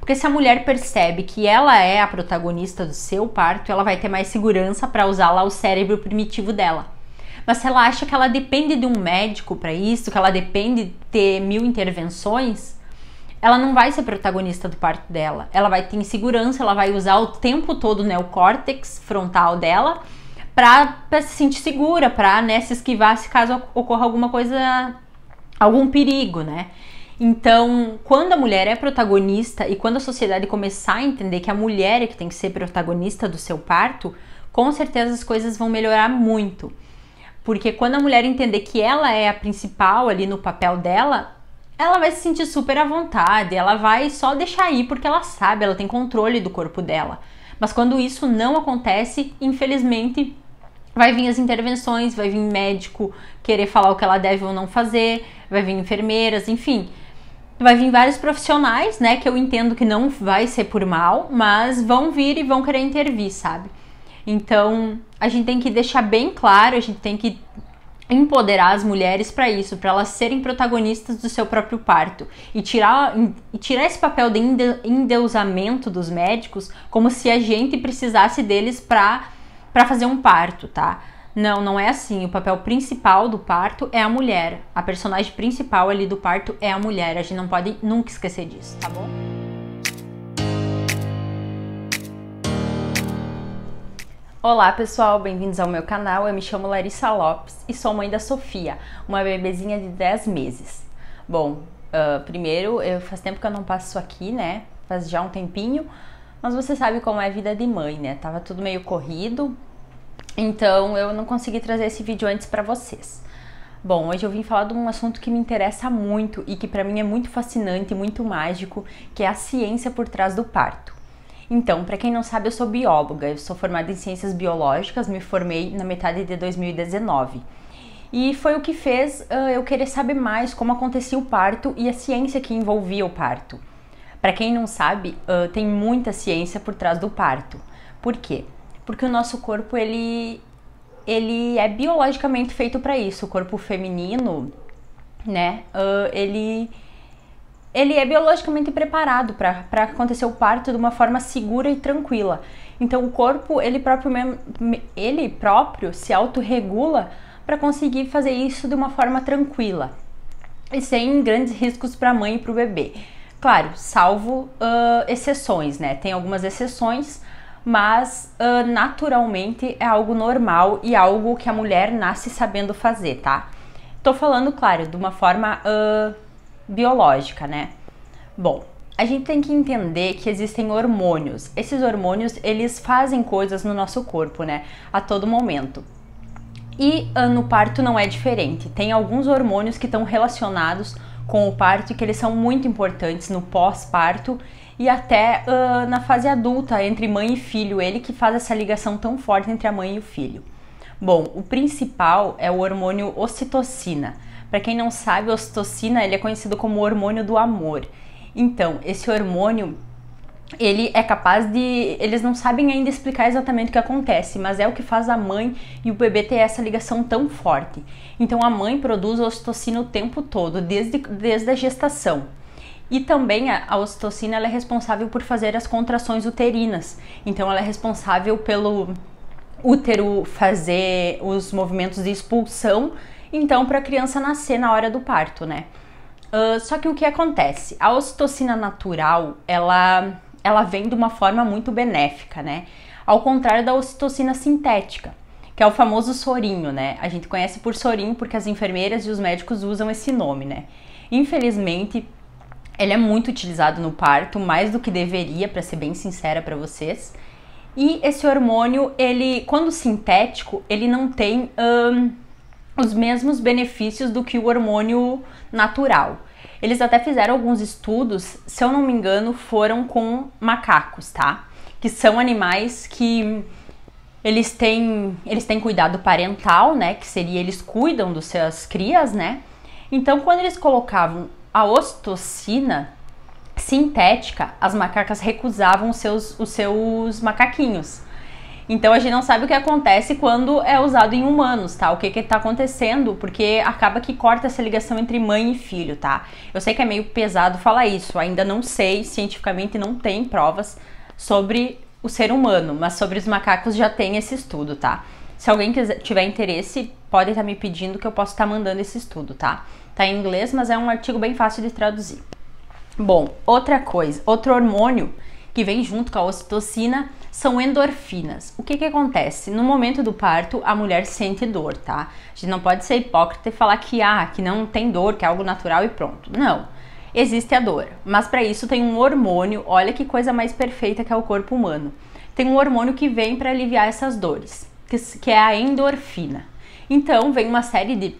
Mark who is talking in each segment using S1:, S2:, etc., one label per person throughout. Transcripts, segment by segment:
S1: Porque se a mulher percebe que ela é a protagonista do seu parto, ela vai ter mais segurança para usar lá o cérebro primitivo dela. Mas se ela acha que ela depende de um médico para isso, que ela depende de ter 1000 intervenções, ela não vai ser protagonista do parto dela. Ela vai ter insegurança, ela vai usar o tempo todo o neocórtex frontal dela para se sentir segura, para, né, se esquivar se caso ocorra alguma coisa, algum perigo, né? Então, quando a mulher é protagonista e quando a sociedade começar a entender que a mulher é que tem que ser protagonista do seu parto, com certeza as coisas vão melhorar muito. Porque quando a mulher entender que ela é a principal ali no papel dela, ela vai se sentir super à vontade, ela vai só deixar ir porque ela sabe, ela tem controle do corpo dela. Mas quando isso não acontece, infelizmente, vai vir as intervenções, vai vir médico querer falar o que ela deve ou não fazer, vai vir enfermeiras, enfim. Vai vir vários profissionais, né, que eu entendo que não vai ser por mal, mas vão vir e vão querer intervir, sabe? Então, a gente tem que deixar bem claro, a gente tem que empoderar as mulheres para isso, para elas serem protagonistas do seu próprio parto e tirar esse papel de endeusamento dos médicos como se a gente precisasse deles para fazer um parto, tá? Não é assim. O papel principal do parto é a mulher. A personagem principal ali do parto é a mulher. A gente não pode nunca esquecer disso, tá bom? Olá pessoal, bem-vindos ao meu canal. Eu me chamo Larissa Lopes e sou mãe da Sofia, uma bebezinha de 10 meses. Bom, primeiro, faz tempo que eu não passo aqui, né? Faz já um tempinho, mas você sabe como é a vida de mãe, né? Tava tudo meio corrido, então eu não consegui trazer esse vídeo antes pra vocês. Bom, hoje eu vim falar de um assunto que me interessa muito e que pra mim é muito fascinante, muito mágico, que é a ciência por trás do parto. Então, para quem não sabe, eu sou bióloga, eu sou formada em ciências biológicas, me formei na metade de 2019. E foi o que fez eu querer saber mais como acontecia o parto e a ciência que envolvia o parto. Para quem não sabe, tem muita ciência por trás do parto. Por quê? Porque o nosso corpo, ele é biologicamente feito para isso. O corpo feminino, né, ele é biologicamente preparado para acontecer o parto de uma forma segura e tranquila. Então o corpo, ele próprio se autorregula para conseguir fazer isso de uma forma tranquila e sem grandes riscos para a mãe e para o bebê. Claro, salvo exceções, né? Tem algumas exceções, mas naturalmente é algo normal e algo que a mulher nasce sabendo fazer, tá? Tô falando, claro, de uma forma biológica, né? Bom, a gente tem que entender que existem hormônios. Esses hormônios, eles fazem coisas no nosso corpo, né? A todo momento. E no parto não é diferente. Tem alguns hormônios que estão relacionados com o parto e que eles são muito importantes no pós-parto e até na fase adulta, entre mãe e filho. Ele que faz essa ligação tão forte entre a mãe e o filho. Bom, o principal é o hormônio ocitocina. Para quem não sabe, a ocitocina, ele é conhecido como o hormônio do amor. Então, esse hormônio, ele é capaz de... Eles não sabem ainda explicar exatamente o que acontece, mas é o que faz a mãe e o bebê ter essa ligação tão forte. Então, a mãe produz ocitocina o tempo todo, desde a gestação. E também a ocitocina, ela é responsável por fazer as contrações uterinas. Então, ela é responsável pelo útero fazer os movimentos de expulsão, então para a criança nascer na hora do parto, né? Só que o que acontece? A ocitocina natural, ela vem de uma forma muito benéfica, né? Ao contrário da ocitocina sintética, que é o famoso sorinho, né? A gente conhece por sorinho porque as enfermeiras e os médicos usam esse nome, né? Infelizmente, ele é muito utilizado no parto, mais do que deveria, para ser bem sincera para vocês. E esse hormônio, ele, quando sintético, ele não tem os mesmos benefícios do que o hormônio natural. Eles até fizeram alguns estudos, se eu não me engano, foram com macacos, tá? Que são animais que eles têm cuidado parental, né? Que seria, eles cuidam dos seus crias, né? Então, quando eles colocavam a ocitocina sintética, as macacas recusavam os seus macaquinhos. Então a gente não sabe o que acontece quando é usado em humanos, tá? O que tá acontecendo, porque acaba que corta essa ligação entre mãe e filho, tá? Eu sei que é meio pesado falar isso, ainda não sei, cientificamente não tem provas sobre o ser humano, mas sobre os macacos já tem esse estudo, tá? Se alguém tiver interesse, pode estar me pedindo que eu possa estar mandando esse estudo, tá? Tá em inglês, mas é um artigo bem fácil de traduzir. Bom, outra coisa, outro hormônio que vem junto com a ocitocina são endorfinas. O que acontece? No momento do parto, a mulher sente dor, tá? A gente não pode ser hipócrita e falar que não tem dor, que é algo natural e pronto. Não, existe a dor, mas para isso tem um hormônio, olha que coisa mais perfeita que é o corpo humano. Tem um hormônio que vem para aliviar essas dores, que é a endorfina. Então, vem uma série de...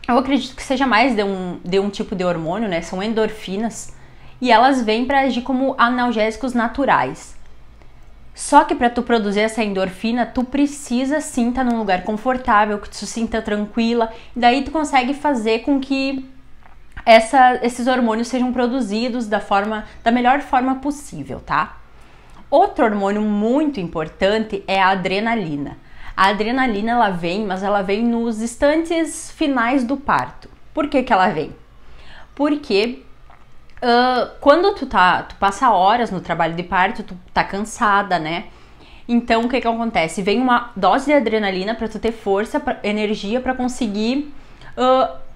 S1: Eu acredito que seja mais de um tipo de hormônio, né? São endorfinas. E elas vêm para agir como analgésicos naturais. Só que para tu produzir essa endorfina, tu precisa sim estar num lugar confortável, que tu se sinta tranquila. E daí tu consegue fazer com que esses hormônios sejam produzidos da melhor forma possível, tá? Outro hormônio muito importante é a adrenalina. A adrenalina ela vem, mas ela vem nos instantes finais do parto. Por que ela vem? Porque quando tu passa horas no trabalho de parto, tu tá cansada, né? Então, o que acontece? Vem uma dose de adrenalina para tu ter força, energia para conseguir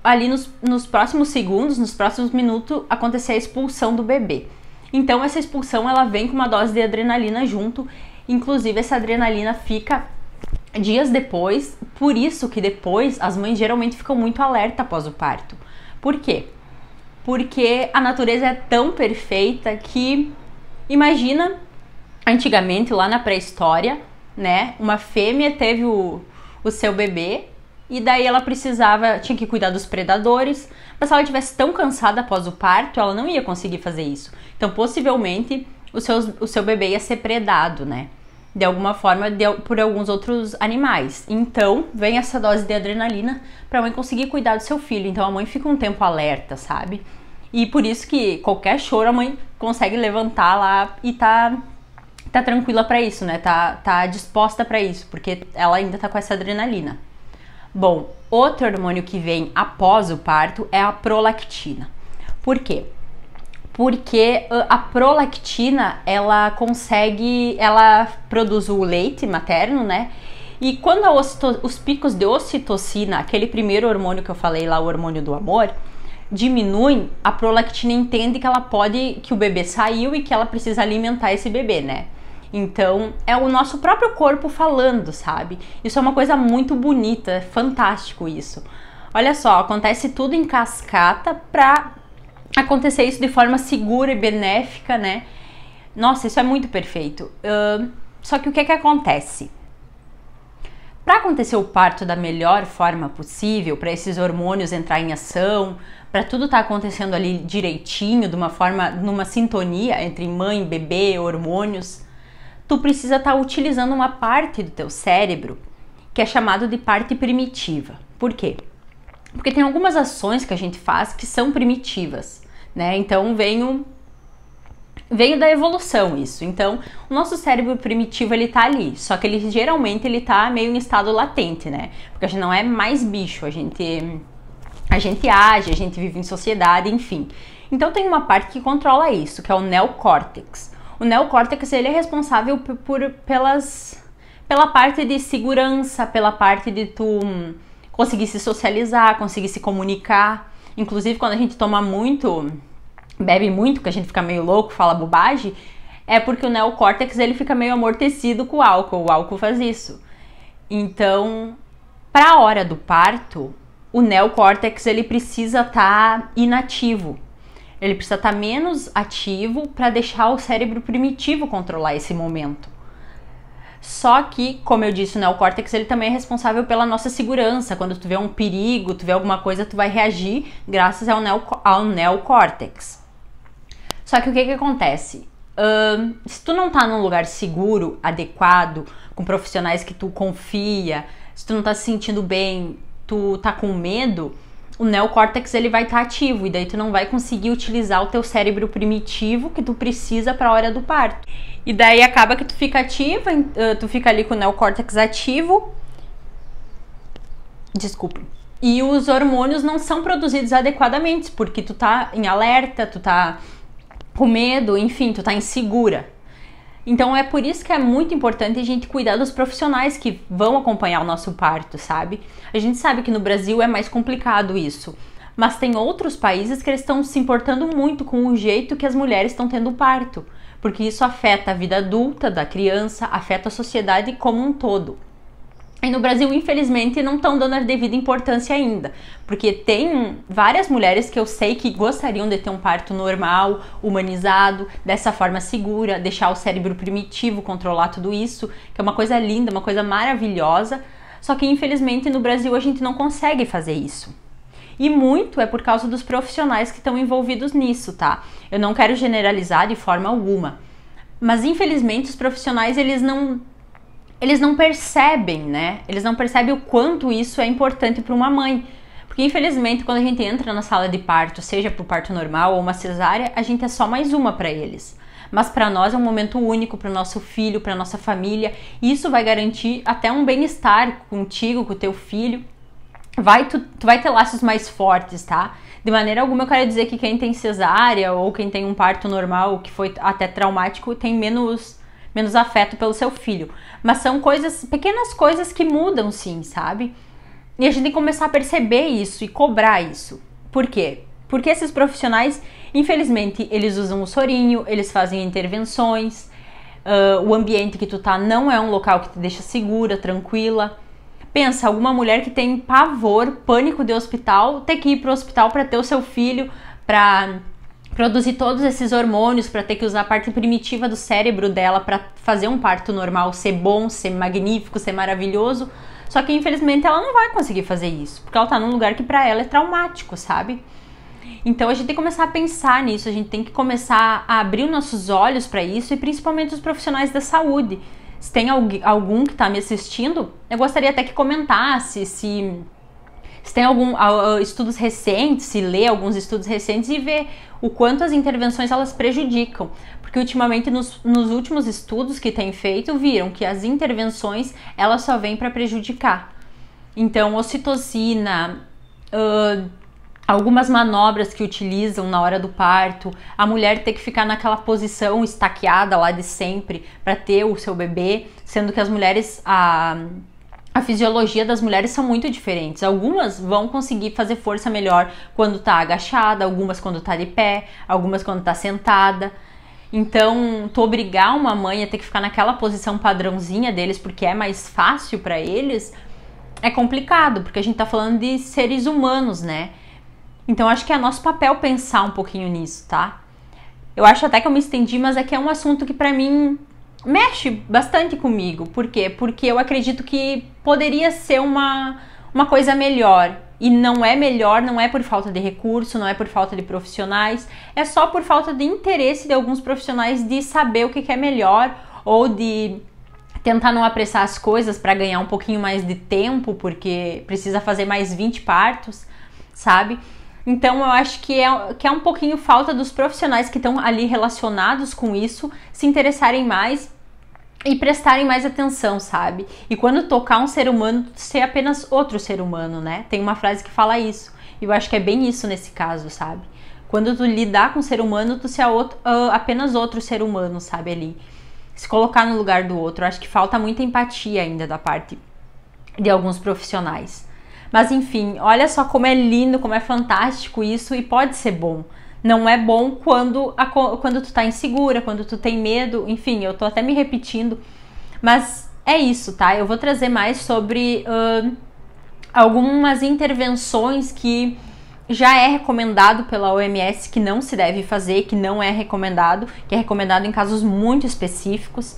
S1: ali nos próximos segundos, nos próximos minutos, acontecer a expulsão do bebê. Então, essa expulsão, ela vem com uma dose de adrenalina junto. Inclusive, essa adrenalina fica dias depois. Por isso que depois, as mães geralmente ficam muito alerta após o parto. Por quê? Porque a natureza é tão perfeita que, imagina, antigamente, lá na pré-história, né, uma fêmea teve o seu bebê e daí ela tinha que cuidar dos predadores, mas se ela estivesse tão cansada após o parto, ela não ia conseguir fazer isso. Então, possivelmente, o seu bebê ia ser predado, né, de alguma forma, por alguns outros animais. Então, vem essa dose de adrenalina para a mãe conseguir cuidar do seu filho. Então, a mãe fica um tempo alerta, sabe? E por isso que qualquer choro a mãe consegue levantar lá e tá tranquila para isso, né? Tá disposta para isso, porque ela ainda tá com essa adrenalina. Bom, outro hormônio que vem após o parto é a prolactina. Por quê? Porque a prolactina, ela produz o leite materno, né? E quando os picos de ocitocina, aquele primeiro hormônio que eu falei lá, o hormônio do amor, diminuem, a prolactina entende que o bebê saiu e que ela precisa alimentar esse bebê, né? Então, é o nosso próprio corpo falando, sabe? Isso é uma coisa muito bonita, é fantástico isso. Olha só, acontece tudo em cascata pra acontecer isso de forma segura e benéfica, né? Nossa, isso é muito perfeito. Só que o que acontece? Para acontecer o parto da melhor forma possível, para esses hormônios entrar em ação, para tudo estar acontecendo ali direitinho, numa sintonia entre mãe, bebê, hormônios, tu precisa estar utilizando uma parte do teu cérebro que é chamado de parte primitiva. Por quê? Porque tem algumas ações que a gente faz que são primitivas, né? Então veio da evolução isso. Então, o nosso cérebro primitivo, ele tá ali, só que ele geralmente tá meio em estado latente, né? Porque a gente não é mais bicho, a gente age, a gente vive em sociedade, enfim. Então tem uma parte que controla isso, que é o neocórtex. O neocórtex, ele é responsável pela parte de segurança, pela parte de tu conseguir se socializar, conseguir se comunicar. Inclusive, quando a gente bebe muito, que a gente fica meio louco, fala bobagem, é porque o neocórtex, ele fica meio amortecido com o álcool faz isso. Então, para a hora do parto, o neocórtex, ele precisa estar inativo. Ele precisa estar menos ativo para deixar o cérebro primitivo controlar esse momento. Só que, como eu disse, o neocórtex, ele também é responsável pela nossa segurança. Quando tu vê um perigo, tu vê alguma coisa, tu vai reagir graças ao neocórtex. Só que o que acontece? Se tu não tá num lugar seguro, adequado, com profissionais que tu confia, se tu não tá se sentindo bem, tu tá com medo, o neocórtex ele vai estar ativo e daí tu não vai conseguir utilizar o teu cérebro primitivo que tu precisa para a hora do parto. E daí acaba que tu fica ativa, tu fica ali com o neocórtex ativo. Desculpa. E os hormônios não são produzidos adequadamente, porque tu tá em alerta, tu tá com medo, enfim, tu tá insegura. Então é por isso que é muito importante a gente cuidar dos profissionais que vão acompanhar o nosso parto, sabe? A gente sabe que no Brasil é mais complicado isso, mas tem outros países que eles estão se importando muito com o jeito que as mulheres estão tendo parto, porque isso afeta a vida adulta da criança, afeta a sociedade como um todo. E no Brasil, infelizmente, não estão dando a devida importância ainda, porque tem várias mulheres que eu sei que gostariam de ter um parto normal, humanizado, dessa forma segura, deixar o cérebro primitivo controlar tudo isso, que é uma coisa linda, uma coisa maravilhosa, só que infelizmente no Brasil a gente não consegue fazer isso. E muito é por causa dos profissionais que estão envolvidos nisso, tá? Eu não quero generalizar de forma alguma, mas infelizmente os profissionais eles não percebem, né? Eles não percebem o quanto isso é importante para uma mãe. Porque, infelizmente, quando a gente entra na sala de parto, seja para o parto normal ou uma cesárea, a gente é só mais uma para eles. Mas para nós é um momento único, para o nosso filho, para nossa família. E isso vai garantir até um bem-estar contigo, com o teu filho. Tu vai ter laços mais fortes, tá? De maneira alguma eu quero dizer que quem tem cesárea ou quem tem um parto normal, que foi até traumático, tem menos afeto pelo seu filho. Mas são pequenas coisas que mudam sim, sabe? E a gente tem que começar a perceber isso e cobrar isso. Por quê? Porque esses profissionais, infelizmente, eles usam o sorinho, eles fazem intervenções, o ambiente que tu tá não é um local que te deixa segura, tranquila. Pensa, alguma mulher que tem pavor, pânico de hospital, ter que ir pro hospital para ter o seu filho, para produzir todos esses hormônios, para ter que usar a parte primitiva do cérebro dela para fazer um parto normal ser bom, ser magnífico, ser maravilhoso. Só que infelizmente ela não vai conseguir fazer isso, porque ela tá num lugar que para ela é traumático, sabe? Então a gente tem que começar a pensar nisso, a gente tem que começar a abrir os nossos olhos para isso e principalmente os profissionais da saúde. Se tem algum que tá me assistindo, eu gostaria até que comentasse se tem algum estudos recentes, se lê alguns estudos recentes e vê o quanto as intervenções elas prejudicam. Porque ultimamente nos últimos estudos que tem feito, viram que as intervenções elas só vêm para prejudicar. Então, ocitocina, algumas manobras que utilizam na hora do parto, a mulher ter que ficar naquela posição estaqueada lá de sempre para ter o seu bebê, sendo que as mulheres, a fisiologia das mulheres são muito diferentes. Algumas vão conseguir fazer força melhor quando tá agachada, algumas quando tá de pé, algumas quando tá sentada. Então, tu obrigar uma mãe a ter que ficar naquela posição padrãozinha deles porque é mais fácil para eles, é complicado, porque a gente tá falando de seres humanos, né? Então, acho que é nosso papel pensar um pouquinho nisso, tá? Eu acho até que eu me estendi, mas é que é um assunto que pra mim mexe bastante comigo. Por quê? Porque eu acredito que poderia ser uma coisa melhor. E não é melhor, não é por falta de recurso, não é por falta de profissionais. É só por falta de interesse de alguns profissionais de saber o que é melhor ou de tentar não apressar as coisas para ganhar um pouquinho mais de tempo, porque precisa fazer mais 20 partos, sabe? Então eu acho que é um pouquinho falta dos profissionais que estão ali relacionados com isso se interessarem mais e prestarem mais atenção, sabe? E quando tocar um ser humano, ser apenas outro ser humano, né? Tem uma frase que fala isso. E eu acho que é bem isso nesse caso, sabe? Quando tu lidar com um ser humano, tu ser apenas outro ser humano, sabe? Ali. Se colocar no lugar do outro. Eu acho que falta muita empatia ainda da parte de alguns profissionais. Mas enfim, olha só como é lindo, como é fantástico isso e pode ser bom. Não é bom quando tu tá insegura, quando tu tem medo, enfim, eu tô até me repetindo. Mas é isso, tá? Eu vou trazer mais sobre algumas intervenções que já é recomendado pela OMS que não se deve fazer, que não é recomendado, que é recomendado em casos muito específicos.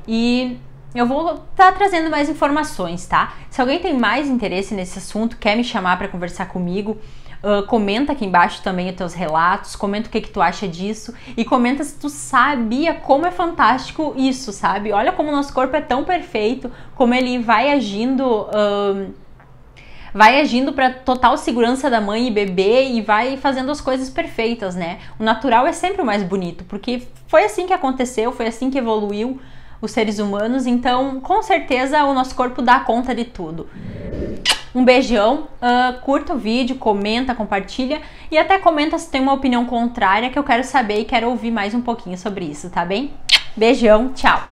S1: E eu vou estar trazendo mais informações, tá? Se alguém tem mais interesse nesse assunto, quer me chamar para conversar comigo, comenta aqui embaixo também os teus relatos, comenta o que tu acha disso e comenta se tu sabia como é fantástico isso, sabe? Olha como o nosso corpo é tão perfeito, como ele vai agindo vai agindo para total segurança da mãe e bebê e vai fazendo as coisas perfeitas, né? O natural é sempre o mais bonito, porque foi assim que aconteceu, foi assim que evoluiu os seres humanos, então com certeza o nosso corpo dá conta de tudo. Um beijão, curta o vídeo, comenta, compartilha e até comenta se tem uma opinião contrária, que eu quero saber e quero ouvir mais um pouquinho sobre isso, tá bem? Beijão, tchau!